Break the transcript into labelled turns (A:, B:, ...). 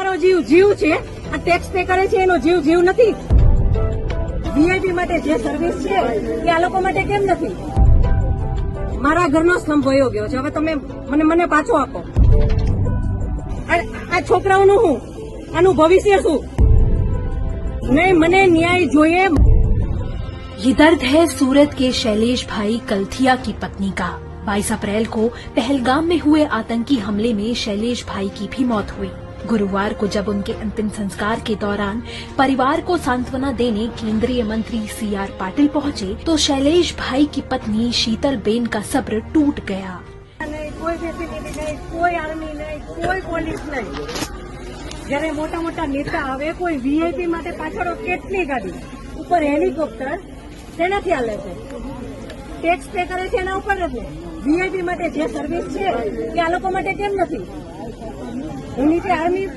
A: તમારો જીવ જીવ છે, આ ટેક્સ પે કરે છે એનો જીવ જીવ નથી. વીઆઈપી માટે જે સર્વિસ છે એ આ લોકો માટે કેમ નથી? મારા ઘરનો સ્તંભ વયો ગયો છે, હવે તમે મને પાછો આપો. આ છોકરાઓનું શું, આનું ભવિષ્ય શું? નહીં, મને ન્યાય જોઈએ.
B: ये दर्द है सूरत के शैलेश भाई कलथिया की पत्नी का. 22 अप्रैल को पहलगाम में हुए आतंकी हमले में शैलेश भाई की भी मौत हुई. गुरुवार को जब उनके अंतिम संस्कार के दौरान परिवार को सांत्वना देने केंद्रीय मंत्री CR पाटिल पहुंचे तो शैलेश भाई की पत्नी शीतल बेन का सब्र टूट गया.
A: કોઈ ફેસિલિટી નહીં, કોઈ આર્મી નહીં, કોઈ પોલીસ નહીં. જયારે મોટા મોટા નેતા આવે, કોઈ વીઆઈપી માટે પાછળ કેટલી ગાડી, ઉપર હેલિકોપ્ટર, તેનાથી હાલે છે. ટેક્સ પે કરે છે એના ઉપર નથી. વીઆઈપી માટે જે સર્વિસ છે એ આ લોકો માટે કેમ નથી? હું નીચે આર્મી